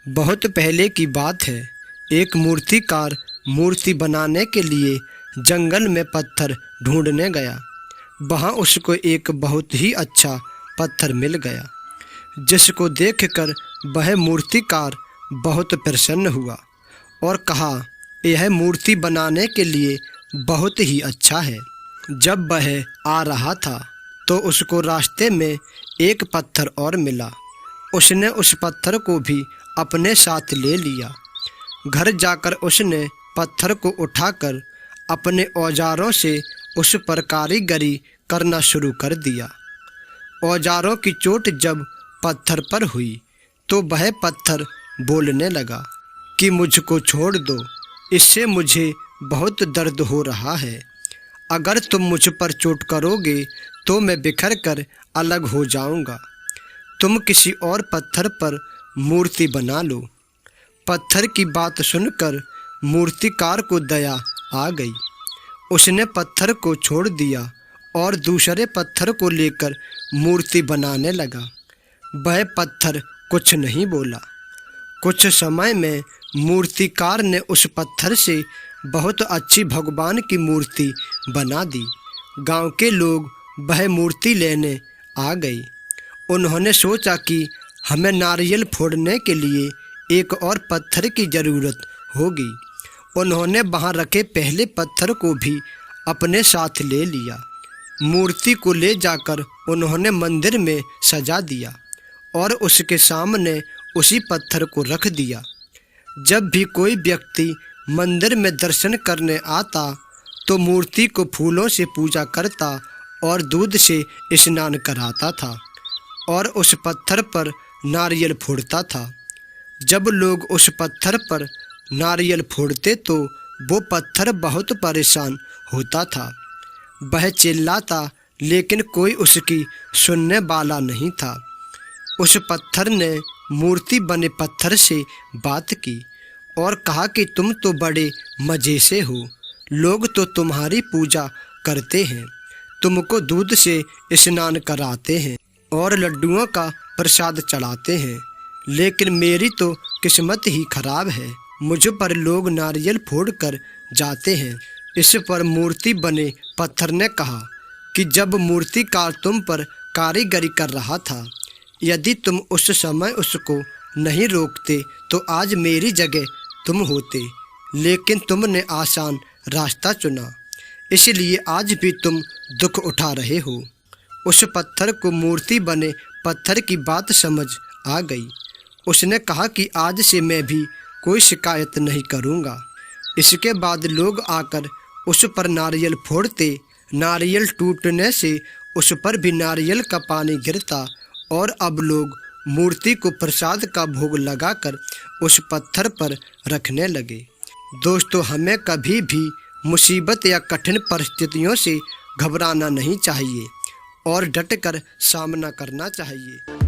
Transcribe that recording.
बहुत पहले की बात है। एक मूर्तिकार मूर्ति बनाने के लिए जंगल में पत्थर ढूंढने गया। वहाँ उसको एक बहुत ही अच्छा पत्थर मिल गया, जिसको देखकर वह मूर्तिकार बहुत प्रसन्न हुआ और कहा, यह मूर्ति बनाने के लिए बहुत ही अच्छा है। जब वह आ रहा था तो उसको रास्ते में एक पत्थर और मिला। उसने उस पत्थर को भी अपने साथ ले लिया। घर जाकर उसने पत्थर को उठाकर अपने औजारों से उस पर कारीगरी करना शुरू कर दिया। औजारों की चोट जब पत्थर पर हुई तो वह पत्थर बोलने लगा कि मुझको छोड़ दो, इससे मुझे बहुत दर्द हो रहा है। अगर तुम मुझ पर चोट करोगे तो मैं बिखर कर अलग हो जाऊंगा। तुम किसी और पत्थर पर मूर्ति बना लो। पत्थर की बात सुनकर मूर्तिकार को दया आ गई। उसने पत्थर को छोड़ दिया और दूसरे पत्थर को लेकर मूर्ति बनाने लगा। वह पत्थर कुछ नहीं बोला। कुछ समय में मूर्तिकार ने उस पत्थर से बहुत अच्छी भगवान की मूर्ति बना दी। गांव के लोग वह मूर्ति लेने आ गए। उन्होंने सोचा कि हमें नारियल फोड़ने के लिए एक और पत्थर की ज़रूरत होगी। उन्होंने वहाँ रखे पहले पत्थर को भी अपने साथ ले लिया। मूर्ति को ले जाकर उन्होंने मंदिर में सजा दिया और उसके सामने उसी पत्थर को रख दिया। जब भी कोई व्यक्ति मंदिर में दर्शन करने आता तो मूर्ति को फूलों से पूजा करता और दूध से स्नान कराता था और उस पत्थर पर नारियल फोड़ता था। जब लोग उस पत्थर पर नारियल फोड़ते तो वो पत्थर बहुत परेशान होता था। वह चिल्लाता, लेकिन कोई उसकी सुनने वाला नहीं था। उस पत्थर ने मूर्ति बने पत्थर से बात की और कहा कि तुम तो बड़े मज़े से हो। लोग तो तुम्हारी पूजा करते हैं, तुमको दूध से स्नान कराते हैं और लड्डुओं का प्रसाद चढ़ाते हैं, लेकिन मेरी तो किस्मत ही खराब है। मुझ पर लोग नारियल फोड़ कर जाते हैं। इस पर मूर्ति बने पत्थर ने कहा कि जब मूर्तिकार तुम पर कारीगरी कर रहा था, यदि तुम उस समय उसको नहीं रोकते तो आज मेरी जगह तुम होते, लेकिन तुमने आसान रास्ता चुना, इसलिए आज भी तुम दुख उठा रहे हो। उस पत्थर को मूर्ति बने पत्थर की बात समझ आ गई। उसने कहा कि आज से मैं भी कोई शिकायत नहीं करूँगा। इसके बाद लोग आकर उस पर नारियल फोड़ते। नारियल टूटने से उस पर भी नारियल का पानी गिरता और अब लोग मूर्ति को प्रसाद का भोग लगाकर उस पत्थर पर रखने लगे। दोस्तों, हमें कभी भी मुसीबत या कठिन परिस्थितियों से घबराना नहीं चाहिए और डटकर सामना करना चाहिए।